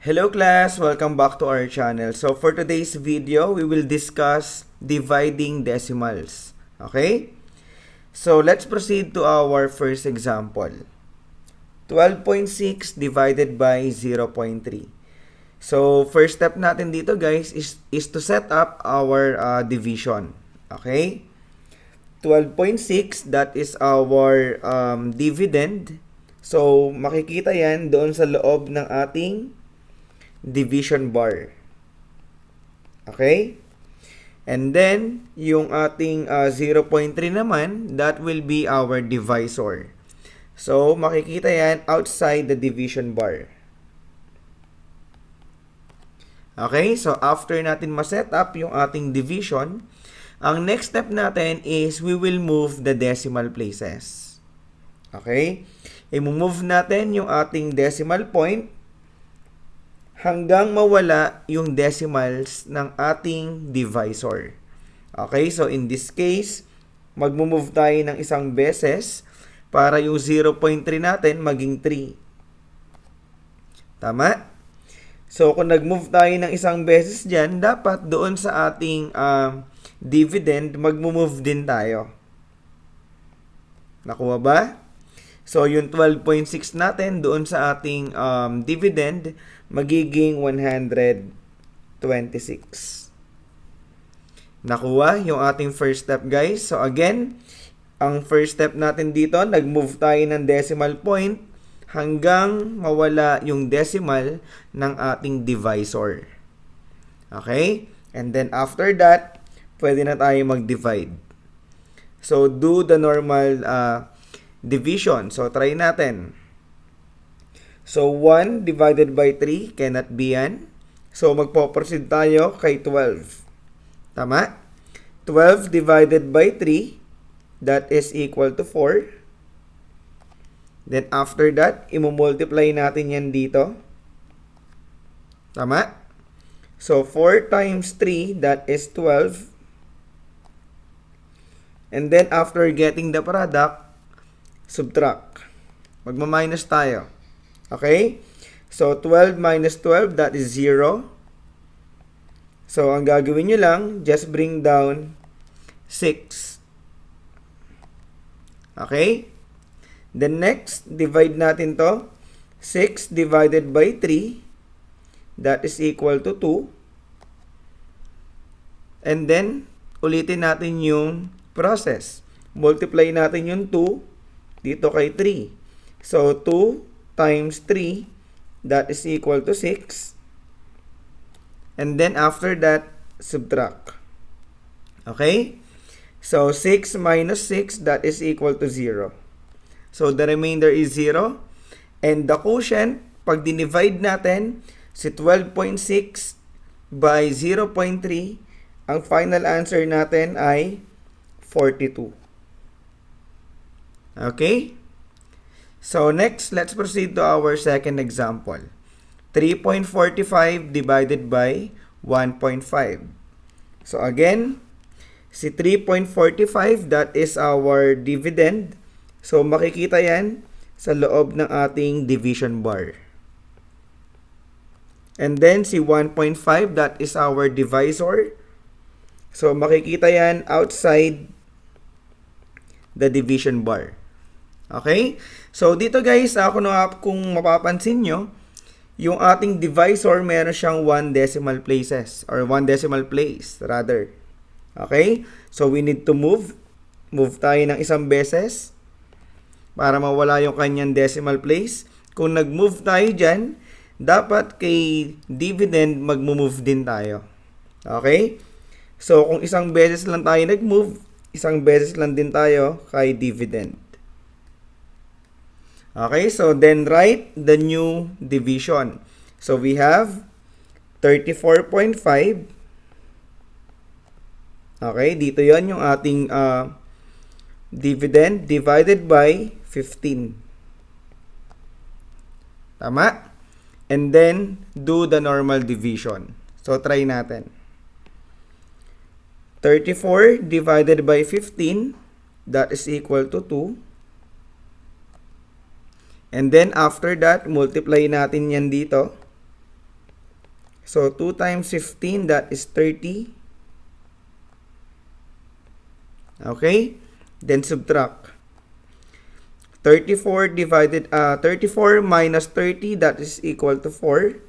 Hello class, welcome back to our channel. So for today's video, we will discuss dividing decimals. Okay? So let's proceed to our first example. 12.6 divided by 0.3. So first step natin dito guys is to set up our division. Okay? 12.6, that is our dividend. So makikita yan doon sa loob ng ating division bar. Okay? And then, yung ating 0.3 naman, that will be our divisor. So, makikita yan outside the division bar. Okay? So, after natin ma-set up yung ating division, ang next step natin is we will move the decimal places. Okay? I-move natin yung ating decimal point hanggang mawala yung decimals ng ating divisor. Okay, so in this case, magmo-move tayo ng isang beses para yung 0.3 natin maging 3. Tama? So kung nag-move tayo ng isang beses dyan, dapat doon sa ating dividend, magmo-move din tayo. Nakuha ba? So, yung 12.6 natin doon sa ating dividend, magiging 126. Nakuha yung ating first step, guys. So, again, ang first step natin dito, nag-move tayo ng decimal point hanggang mawala yung decimal ng ating divisor. Okay? And then, after that, pwede na tayo mag-divide. So, do the normal division. So, try natin. So, 1 divided by 3 cannot be yan. So, magpo-proceed tayo kay 12. Tama? 12 divided by 3, that is equal to 4. Then, after that, i-multiply natin yan dito. Tama? So, 4 times 3, that is 12. And then, after getting the product, subtract. Magma-minus tayo. Okay? So, 12 minus 12, that is 0. So, ang gagawin nyo lang, just bring down 6. Okay? Then next, divide natin to. 6 divided by 3, that is equal to 2. And then, ulitin natin yung process. Multiply natin yung 2 dito kay 3. So, 2 times 3, that is equal to 6. And then, after that, subtract. Okay? So, 6 minus 6, that is equal to 0. So, the remainder is 0. And the quotient, pag dinivide natin, si 12.6 by 0.3, ang final answer natin ay 42. Okay? So, next, let's proceed to our second example. 3.45 divided by 1.5. So, again, si 3.45, that is our dividend. So, makikita yan sa loob ng ating division bar. And then, si 1.5, that is our divisor. So, makikita yan outside the division bar. Okay? So, dito guys, kung mapapansin nyo, yung ating divisor, meron siyang 1 decimal places, or 1 decimal place, rather. Okay? So, we need to move. Move tayo ng isang beses para mawala yung kanyang decimal place. Kung nag-move tayo dyan, dapat kay dividend, mag-move din tayo. Okay? So, kung isang beses lang tayo nag-move, isang beses lang din tayo kay dividend. Okay, so then write the new division. So we have 34.5. Okay, dito yon yung ating dividend divided by 15. Tama? And then, do the normal division. So, try natin. 34 divided by 15, that is equal to 2. And then, after that, multiply natin yan dito. So 2 times 15, that is 30. Okay? Then subtract. 34 minus 30, that is equal to 4.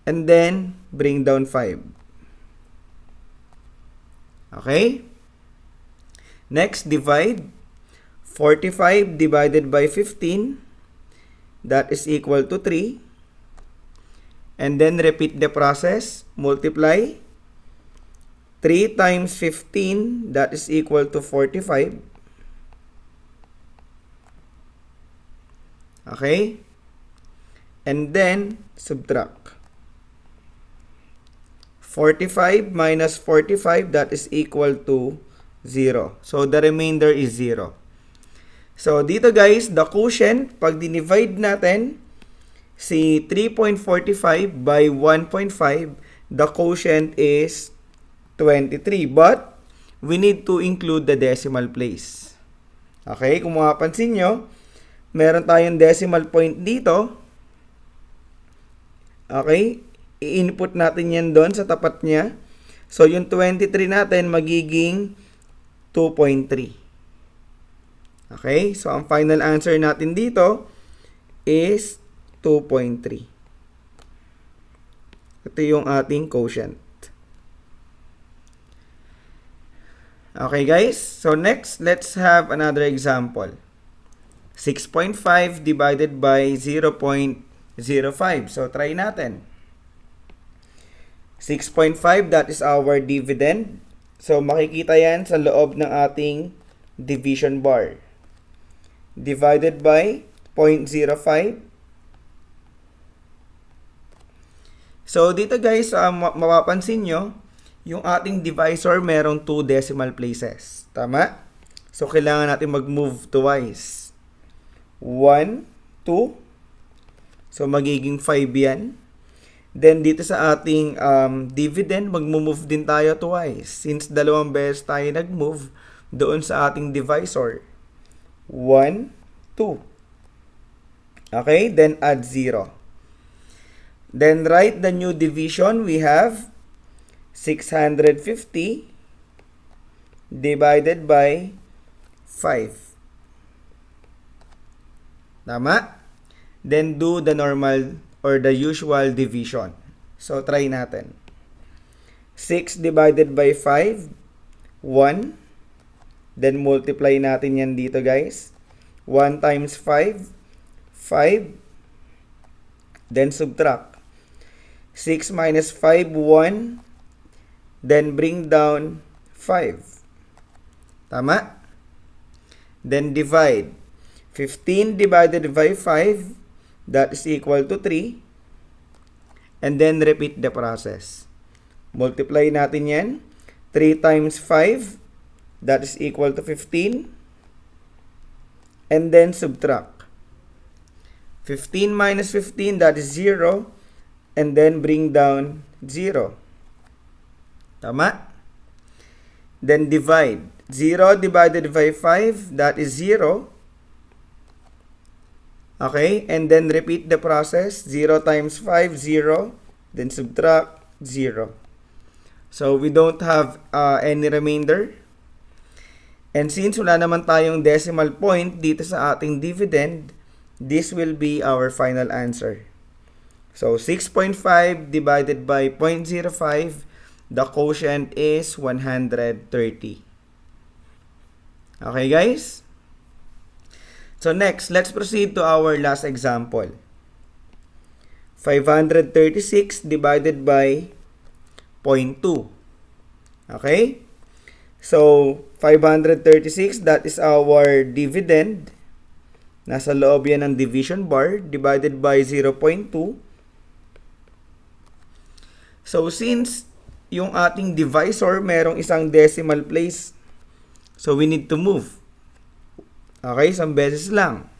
And then bring down 5. Okay? Next, divide. 45 divided by 15, that is equal to 3. And then repeat the process. Multiply. 3 times 15, that is equal to 45. Okay? And then subtract. 45 minus 45, that is equal to 0. So the remainder is 0. So dito guys, the quotient, pag dinivide natin si 3.45 by 1.5, the quotient is 23. But we need to include the decimal place. Okay, kung mapapansin nyo, meron tayong decimal point dito. Okay, i-input natin yan doon sa tapat niya. So yung 23 natin magiging 2.3. Okay, so ang final answer natin dito is 2.3. Ito yung ating quotient. Okay guys, so next, let's have another example. 6.5 divided by 0.05. So try natin. 6.5, that is our dividend. So makikita yan sa loob ng ating division bar. Divided by 0.05. So dito guys, mapapansin nyo, yung ating divisor merong 2 decimal places. Tama? So kailangan natin mag-move twice. 1, 2. So magiging 5 yan. Then dito sa ating dividend, mag-move din tayo twice. Since dalawang beses tayo nag-move doon sa ating divisor. 1, 2. Okay, then add 0. Then write the new division. We have 650 divided by 5. Tama? Then do the normal or the usual division. So try natin. 6 divided by 5, 1. Then multiply natin yan dito guys. 1 times 5, 5. Then subtract. 6 minus 5, 1. Then bring down 5. Tama? Then divide. 15 divided by 5, that is equal to 3. And then repeat the process. Multiply natin yan. 3 times 5, that is equal to 15. And then subtract. 15 minus 15, that is 0. And then bring down 0. Tama? Then divide. 0 divided by 5, that is 0. Okay? And then repeat the process. 0 times 5, 0. Then subtract 0. So we don't have any remainder. And since wala naman tayong decimal point dito sa ating dividend, this will be our final answer. So 6.5 divided by 0.05, the quotient is 130. Okay guys? So next, let's proceed to our last example. 536 divided by 0.2. Okay? So 536, that is our dividend. Nasa loob yan ng division bar, divided by 0.2. So since yung ating divisor merong isang decimal place, so we need to move. Okay, isang beses lang.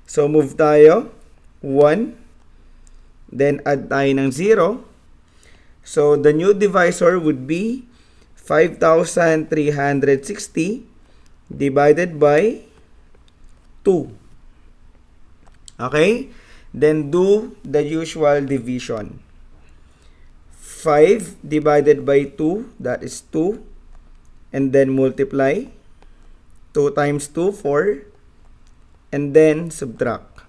So move tayo. 1. Then add tayo ng 0. So the new divisor would be 5,360 divided by 2. Okay? Then do the usual division. 5 divided by 2, that is 2. And then multiply. 2 times 2, 4. And then subtract.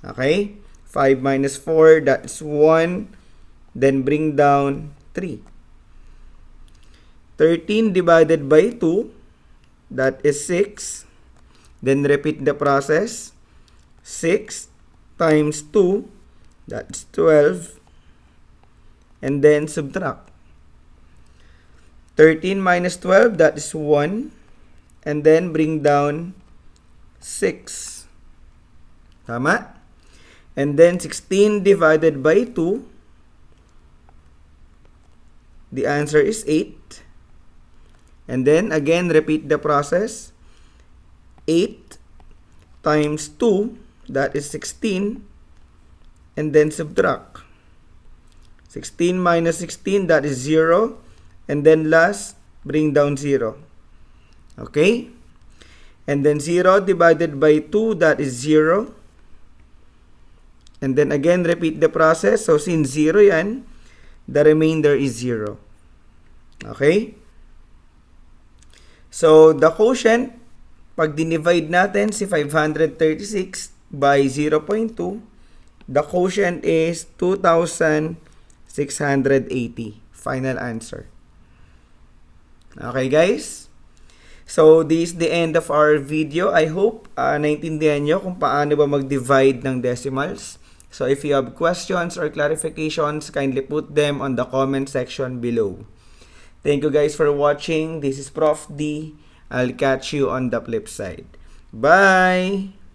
Okay? 5 minus 4, that is 1. Then bring down 3. 13 divided by 2, that is 6. Then repeat the process. 6 times 2, that's 12. And then subtract. 13 minus 12, that is 1. And then bring down 6. Tama? And then 16 divided by 2, the answer is 8. And then again, repeat the process. 8 times 2, that is 16. And then subtract. 16 minus 16, that is 0. And then last, bring down 0. Okay? And then 0 divided by 2, that is 0. And then again, repeat the process. So, since 0 yan, the remainder is 0. Okay? So, the quotient, pag dinivide natin si 536 by 0.2, the quotient is 2,680. Final answer. Okay, guys? So, this is the end of our video. I hope naintindihan nyo kung paano ba mag-divide ng decimals. So, if you have questions or clarifications, kindly put them on the comment section below. Thank you guys for watching. This is Prof. D. I'll catch you on the flip side. Bye!